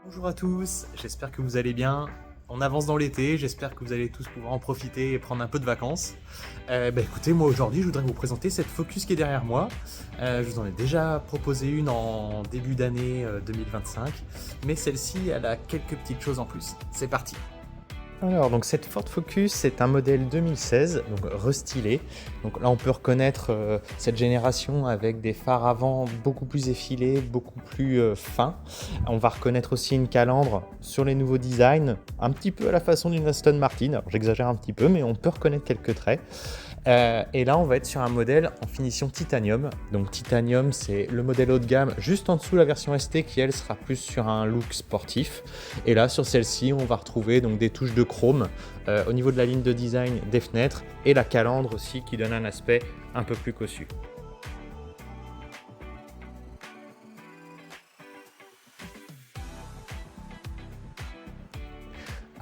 Bonjour à tous, j'espère que vous allez bien. On avance dans l'été, j'espère que vous allez tous pouvoir en profiter et prendre un peu de vacances. Écoutez, moi aujourd'hui je voudrais vous présenter cette Focus qui est derrière moi. Je vous en ai déjà proposé une en début d'année 2025, mais celle-ci elle a quelques petites choses en plus. C'est parti. Alors, donc cette Ford Focus, c'est un modèle 2016, donc restylé. Donc là, on peut reconnaître cette génération avec des phares avant beaucoup plus effilés, beaucoup plus fins. On va reconnaître aussi une calandre sur les nouveaux designs, un petit peu à la façon d'une Aston Martin. Alors, j'exagère un petit peu, mais on peut reconnaître quelques traits. Et là, on va être sur un modèle en finition titanium. Donc titanium, c'est le modèle haut de gamme, juste en dessous la version ST qui, elle, sera plus sur un look sportif. Et là, sur celle-ci, on va retrouver donc des touches de chrome au niveau de la ligne de design des fenêtres et la calandre aussi qui donne un aspect un peu plus cossu.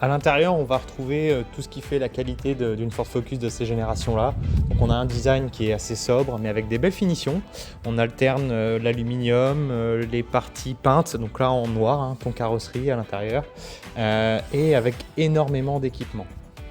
À l'intérieur, on va retrouver tout ce qui fait la qualité d'une Ford Focus de ces générations-là. Donc on a un design qui est assez sobre, mais avec des belles finitions. On alterne l'aluminium, les parties peintes, donc là en noir, hein, ton carrosserie à l'intérieur, et avec énormément d'équipements.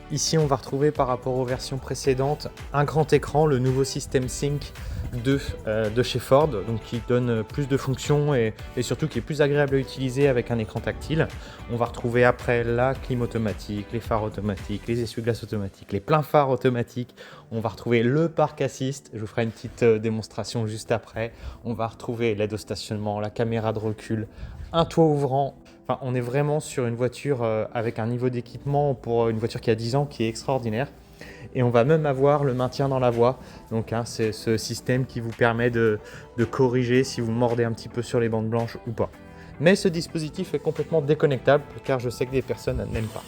Ici, on va retrouver par rapport aux versions précédentes un grand écran, le nouveau système Sync de chez Ford, donc qui donne plus de fonctions et surtout qui est plus agréable à utiliser avec un écran tactile. On va retrouver après la clim automatique, les phares automatiques, les essuie-glaces automatiques, les pleins phares automatiques. On va retrouver le parc assist, je vous ferai une petite démonstration juste après. On va retrouver l'aide au stationnement, la caméra de recul, un toit ouvrant. Enfin, on est vraiment sur une voiture avec un niveau d'équipement pour une voiture qui a 10 ans qui est extraordinaire. Et on va même avoir le maintien dans la voie. Donc c'est ce système qui vous permet de corriger si vous mordez un petit peu sur les bandes blanches ou pas. Mais ce dispositif est complètement déconnectable car je sais que des personnes n'aiment pas.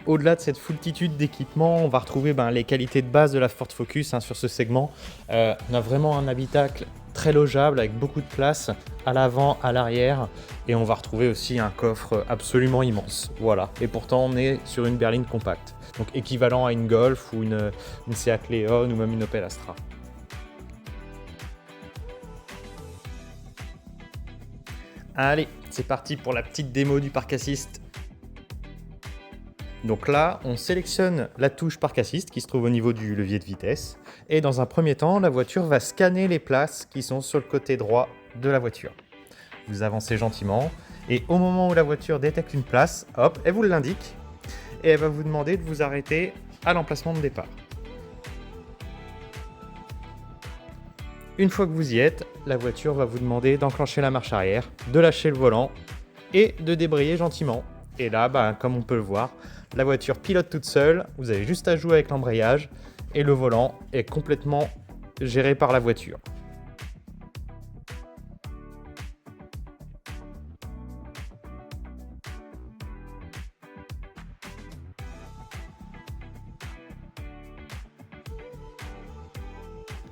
Au-delà de cette foultitude d'équipements, on va retrouver les qualités de base de la Ford Focus sur ce segment. On a vraiment un habitacle très logeable avec beaucoup de place à l'avant, à l'arrière, et on va retrouver aussi un coffre absolument immense. Voilà. Et pourtant, on est sur une berline compacte, donc équivalent à une Golf ou une Seat Leon ou même une Opel Astra. Allez, c'est parti pour la petite démo du Park Assist. Donc là, on sélectionne la touche Park Assist qui se trouve au niveau du levier de vitesse. Et dans un premier temps, la voiture va scanner les places qui sont sur le côté droit de la voiture. Vous avancez gentiment et au moment où la voiture détecte une place, hop, elle vous l'indique et elle va vous demander de vous arrêter à l'emplacement de départ. Une fois que vous y êtes, la voiture va vous demander d'enclencher la marche arrière, de lâcher le volant et de débrayer gentiment. Et là, comme on peut le voir, la voiture pilote toute seule, vous avez juste à jouer avec l'embrayage et le volant est complètement géré par la voiture.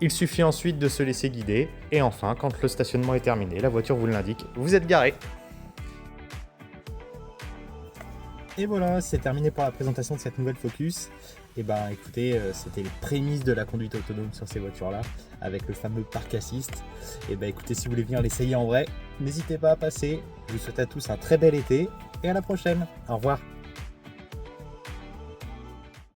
Il suffit ensuite de se laisser guider et enfin, quand le stationnement est terminé, la voiture vous l'indique, vous êtes garé. Et voilà, c'est terminé pour la présentation de cette nouvelle Focus. Et écoutez, c'était les prémices de la conduite autonome sur ces voitures-là, avec le fameux Park Assist. Et écoutez, si vous voulez venir l'essayer en vrai, n'hésitez pas à passer. Je vous souhaite à tous un très bel été et à la prochaine. Au revoir.